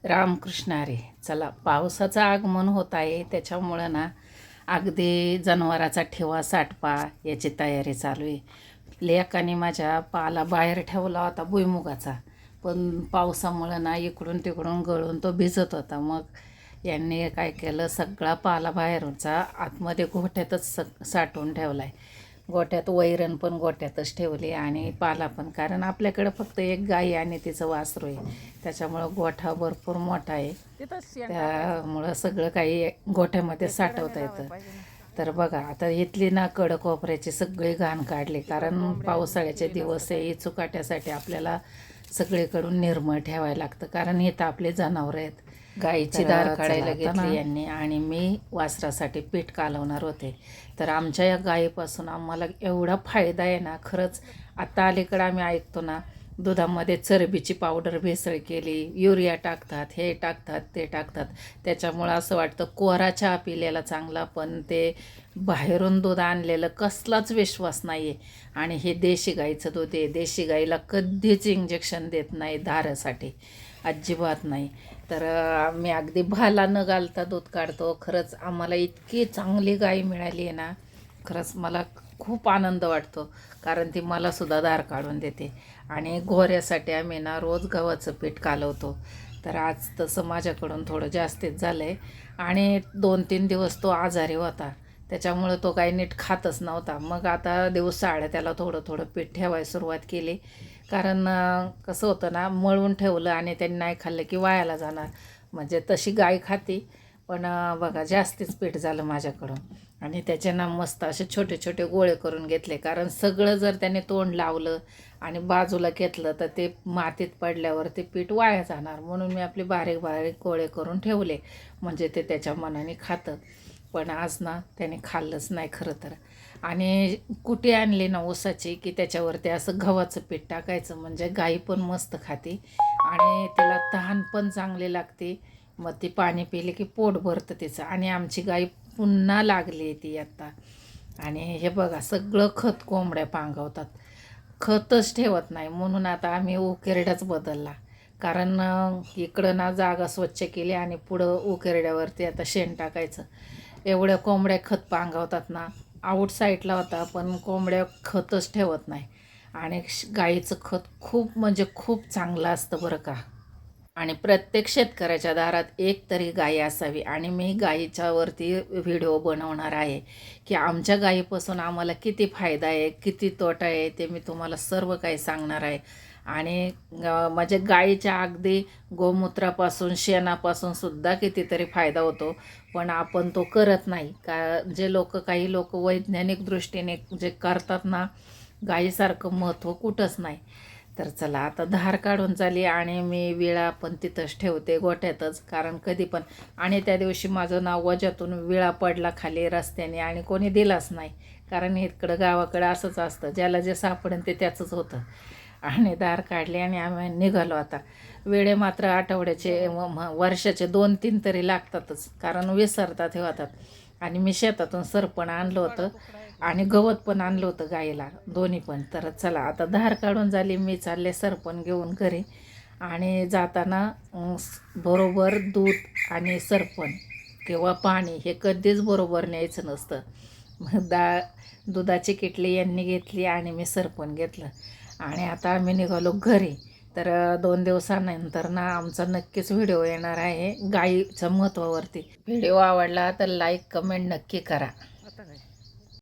रामकृष्ण हरी. चला, पावसाचं आगमन होत आहे, त्याच्यामुळं ना अगदी जनावराचा ठेवा साठपा याची तयारी चालू आहे. लेकाने माझ्या पाला बाहेर ठेवला होता भुईमुगाचा, पण पावसामुळं ना इकडून तिकडून गळून तो भिजत होता. मग यांनी काय केलं, सगळा पाला बाहेरचा आतमध्ये गोठ्यातच साठवून ठेवला आहे. गोठ्यात वैरण पण गोठ्यातच ठेवली आणि पाला पण, कारण आपल्याकडं फक्त एक गाई आणि तिचं वासरू आहे, त्याच्यामुळं गोठा भरपूर मोठा आहे, त्यामुळं सगळं काही गोठ्यामध्ये साठवता येतं. तर बघा, आता इथली ना कडकोपऱ्याची सगळी घाण काढली, कारण पावसाळ्याचे दिवस आहे, चुकाट्यासाठी आपल्याला सगळीकडून निर्मळ ठेवायला लागतं, कारण इथं आपले जनावरं आहेत. गाईची दार काढायला घेतली यांनी आणि मी वासरासाठी पीठ कालवणार होते. तर आमच्या या गाईपासून आम्हाला एवढा फायदा आहे ना, खरंच. आता अलीकडं आम्ही ऐकतो ना, दुधामध्ये चरबीची पावडर भेसळ केली, युरिया टाकतात, हे टाकतात, ते टाकतात. त्याच्यामुळं असं वाटतं कोरा चहा पिलेला चांगला, पण ते बाहेरून दूध आणलेलं कसलाच विश्वास नाही आहे. आणि हे देशी गाईचं दूध आहे. देशी गाईला कधीच इंजेक्शन देत नाही धारासाठी, अजिबात नाही. तर आम्ही अगदी भाला न घालता दूध काढतो. खरंच आम्हाला इतकी चांगली गाय मिळाली आहे ना, खरंच मला खूप आनंद वाटतो, कारण ती मलासुद्धा दार काढून देते. आणि गोऱ्यासाठी आम्ही ना रोज गव्हाचं पीठ कालवतो. तर आज तसं माझ्याकडून थोडं जास्तीच झालं आहे आणि 2-3 दिवस तो आजारी होता, त्याच्यामुळं तो काही नीट खातच नव्हता. मग आता दिवसाआड त्याला थोडं थोडं पीठ ठेवायला सुरुवात केली, कारण कसं होतं ना, मळून ठेवलं आणि त्यांनी नाही खाल्लं की वायाला जाणार. म्हणजे तशी गाय खाती, पण बघा जास्तीच पीठ झालं माझ्याकडून. आणि त्याचे ना मस्त असे छोटे छोटे गोळे करून घेतले, कारण सगळं जर त्याने तोंड लावलं आणि बाजूला घेतलं तर ते मातीत पडल्यावर ते पीठ वाया जाणार, म्हणून मी आपले बारीक बारीक गोळे करून ठेवले, म्हणजे ते त्याच्या मनाने खातं. पण आज ना त्याने खाल्लंच नाही खरं तर. आणि कुटी आणली ना ऊसाची की त्याच्यावरती असं गव्हाचं पीठ टाकायचं, म्हणजे गाई पण मस्त खाते आणि तिला तहान पण चांगली लागते. मग ती पाणी पिली की पोट भरतं तिचं. आणि आमची गाई पुन्हा लागली आहे ती आत्ता. आणि हे बघा, सगळं खत कोंबड्या पांगवतात, खतच ठेवत नाही, म्हणून आता आम्ही उकिरड्याच बदलला. कारण इकडं ना जागा स्वच्छ केली आणि पुढं उकिरड्यावरती आता शेण टाकायचं. एवढ्या कोंबड्या खत पांगवतात ना, आउटसाईडला होता, पण कोंबड्या खतच ठेवत नाही. आणि गाईचं खत खूप म्हणजे खूप चांगलं असतं बरं का. आणि प्रत्येक शेतकऱ्याच्या दारात एक तरी गाय असावी. आणि मी गाईच्यावरती व्हिडिओ बनवणार आहे, की आमच्या गाईपासून आम्हाला किती फायदा आहे, किती तोटा आहे, ते मी तुम्हाला सर्व काही सांगणार आहे. आणि म्हणजे गाईच्या अगदी गोमूत्रापासून शेणापासून सुद्धा कितीतरी फायदा होतो, पण आपण तो करत नाही. जे लोक, काही लोक वैज्ञानिक दृष्टीने जे करतात ना, गाईसारखं महत्त्व कुठंच नाही. तर चला, आता धार काढून झाली आणि मी विळा पण तिथंच ठेवते गोठ्यातच, कारण कधी पण. आणि त्या दिवशी माझं नाव वजातून विळा पडला खाली रस्त्याने आणि कोणी दिलाच नाही, कारण इकडं गावाकडं असंच असतं, ज्याला जे सापडेल ते त्याचंच होतं. आणि धार काढली आणि आम्ही निघालो. आता वेळे मात्र आठवड्याचे वर्षाचे 2-3 तरी लागतातच, कारण विसरतात हे होतात. आणि मी शेतातून सरपण आणलं होतं आणि गवत पण आणलं होतं गाईला, दोन्ही पण. तर चला, आता धार काढून झाली, मी चालले सरपण घेऊन घरी. आणि जाताना बरोबर दूध आणि सरपण किंवा पाणी हे कधीच बरोबर न्यायचं नसतं. मग दुधाची किटली यांनी घेतली आणि मी सरपण घेतलं. आणि आता आम्ही निघालो घरी. तर 2 दिवसानंतर ना आमचा नक्कीच व्हिडिओ येणार आहे गाईच्या महत्त्वावरती. व्हिडिओ आवडला तर लाईक कमेंट नक्की करा.